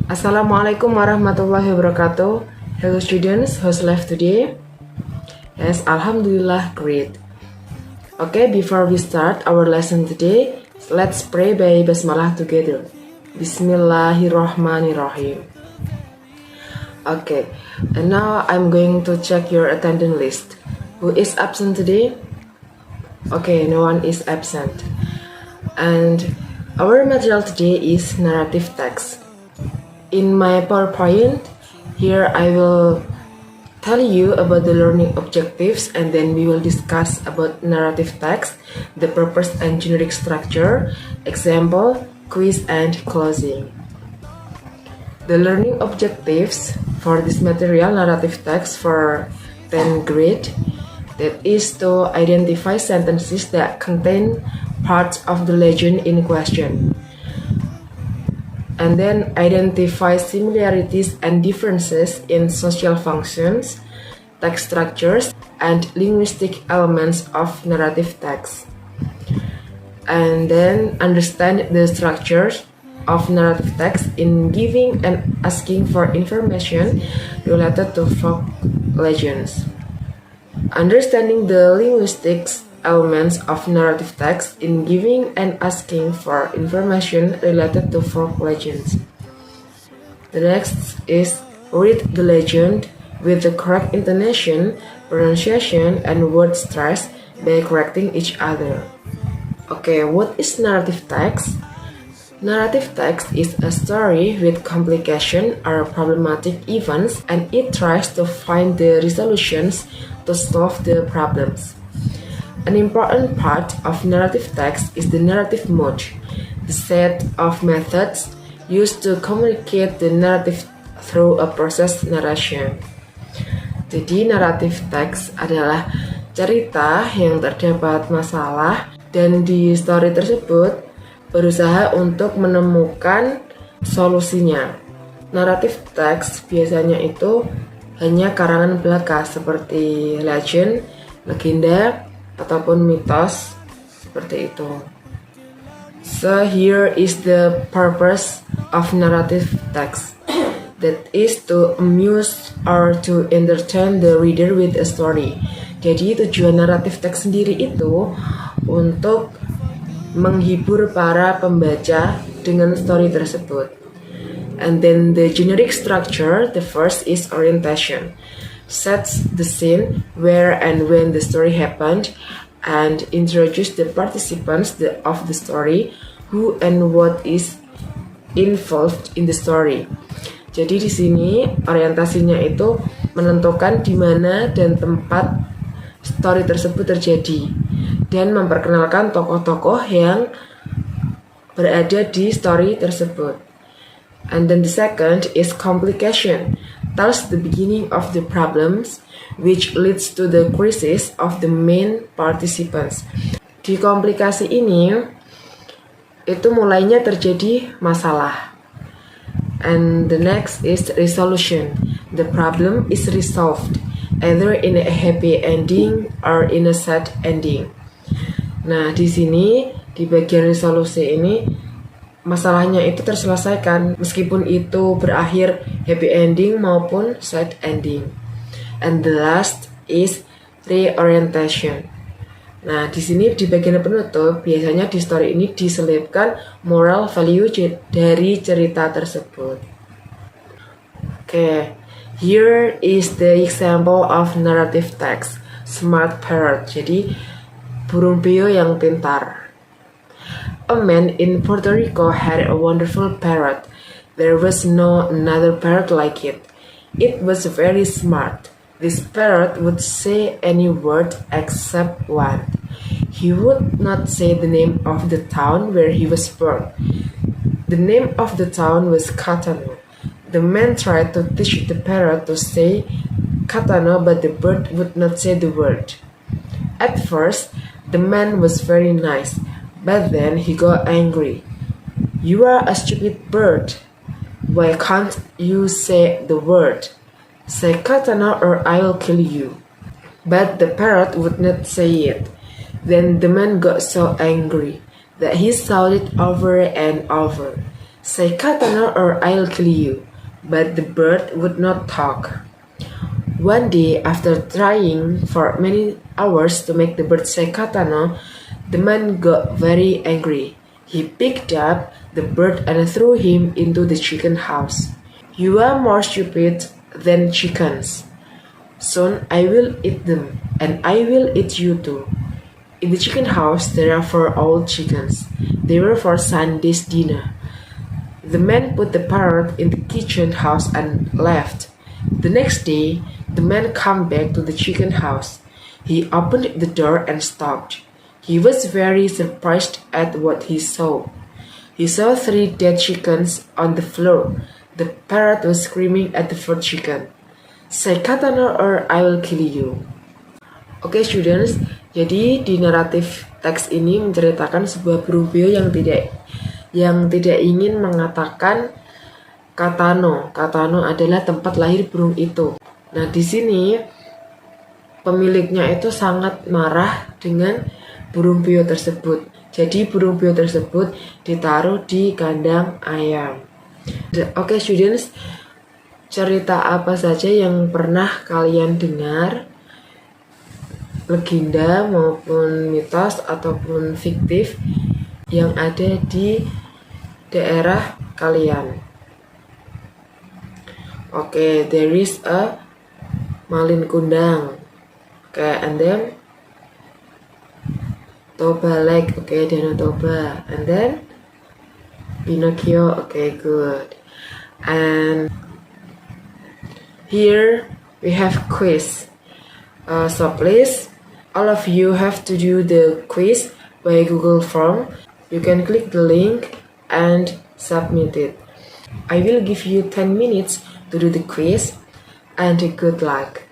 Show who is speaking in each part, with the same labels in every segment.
Speaker 1: Assalamualaikum warahmatullahi wabarakatuh. Hello students, how's life today? Yes, Alhamdulillah, great. Okay, before we start our lesson today, let's pray by Basmalah together. Bismillahirrahmanirrahim. Okay, and now I'm going to check your attendance list. Who is absent today? Okay, no one is absent. And our material today is narrative text. In my PowerPoint, here I will tell you about the learning objectives, and then we will discuss about narrative text, the purpose and generic structure, example, quiz, and closing. The learning objectives for this material, narrative text for 10th grade, that is to identify sentences that contain parts of the legend in question, and then identify similarities and differences in social functions, text structures, and linguistic elements of narrative text, and then understand the structures of narrative text in giving and asking for information related to folk legends. Understanding the linguistic elements of narrative text in giving and asking for information related to folk legends. The next is read the legend with the correct intonation, pronunciation, and word stress by correcting each other. Okay, what is narrative text? Narrative text is a story with complication or problematic events, and it tries to find the resolutions to solve the problems. An important part of narrative text is the narrative mode, the set of methods used to communicate the narrative through a process narration. Jadi narrative text adalah cerita yang terdapat masalah, dan di story tersebut berusaha untuk menemukan solusinya. Naratif teks biasanya itu hanya karangan belaka seperti legend, legenda, ataupun mitos seperti itu. So here is the purpose of narrative text. That is to amuse or to entertain the reader with a story. Jadi tujuan naratif teks sendiri itu untuk menghibur para pembaca dengan story tersebut. And then the generic structure, the first is orientation. Sets the scene where and when the story happened, and introduce the participants of the story, who and what is involved in the story. Jadi di sini orientasinya itu menentukan di mana dan tempat story tersebut terjadi, dan memperkenalkan tokoh-tokoh yang berada di story tersebut. And then the second is complication, tells the beginning of the problems which leads to the crisis of the main participants. Di komplikasi ini itu mulainya terjadi masalah. And the next is resolution. The problem is resolved either in a happy ending or in a sad ending. Nah, di sini di bagian resolusi ini masalahnya itu terselesaikan meskipun itu berakhir happy ending maupun sad ending. And the last is reorientation. Nah, di sini di bagian penutup biasanya di story ini diselipkan moral value dari cerita tersebut. Okay. Here is the example of narrative text. Smart parrot. Jadi burung beo yang pintar. A man in Puerto Rico had a wonderful parrot. There was no another parrot like it. It was very smart. This parrot would say any word except one. He would not say the name of the town where he was born. The name of the town was Catano. The man tried to teach the parrot to say Catano, but the bird would not say the word. At first, the man was very nice, but then he got angry. You are a stupid bird. Why can't you say the word? Say Catano or I'll kill you. But the parrot would not say it. Then the man got so angry that he shouted over and over, Say katana or I'll kill you. But the bird would not talk. One day, after trying for many hours to make the bird say katana, the man got very angry. He picked up the bird and threw him into the chicken house. You are more stupid than chickens. Soon I will eat them, and I will eat you too. In the chicken house there are 4 old chickens. They were for Sunday's dinner. The man put the parrot in the kitchen house and left. The next day, the man came back to the chicken house. He opened the door and stopped. He was very surprised at what he saw. He saw 3 dead chickens on the floor. The parrot was screaming at the 4th chicken. Say katana or I will kill you. Oke students, jadi di naratif teks ini menceritakan sebuah burung puyuh yang tidak ingin mengatakan katano. Katano adalah tempat lahir burung itu. Nah, di sini pemiliknya itu sangat marah dengan burung puyuh tersebut. Jadi burung puyuh tersebut ditaruh di kandang ayam. Oke students, cerita apa saja yang pernah kalian dengar, legenda maupun mitos ataupun fiktif yang ada di daerah kalian? Oke, there is a Malin Kundang. Oke, and then Toba Lake. Oke, Danau Toba. And then Pinocchio. Okay, good. And here we have quiz. So please, all of you have to do the quiz by Google Form. You can click the link and submit it. I will give you 10 minutes to do the quiz, and good luck.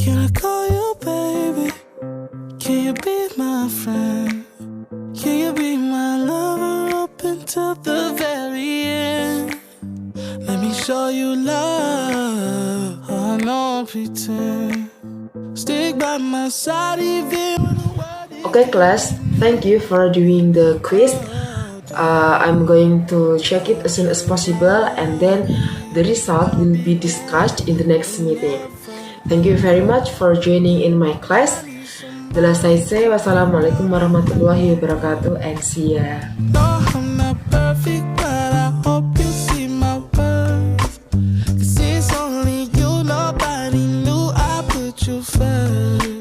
Speaker 2: Can I call you baby? Can you be my friend? Can you be my lover up until the very end? Let me show you love. Oh, no pretend. Stick by my side even when the world is...
Speaker 1: Okay class, thank you for doing the quiz. I'm going to check it as soon as possible, and then the result will be discussed in the next meeting. Thank you very much for joining in my class. Wassalamualaikum warahmatullahi wabarakatuh, and see ya.
Speaker 2: No, I'm not perfect, but I hope you see my worth. 'Cause it's only you, nobody knew I put you first.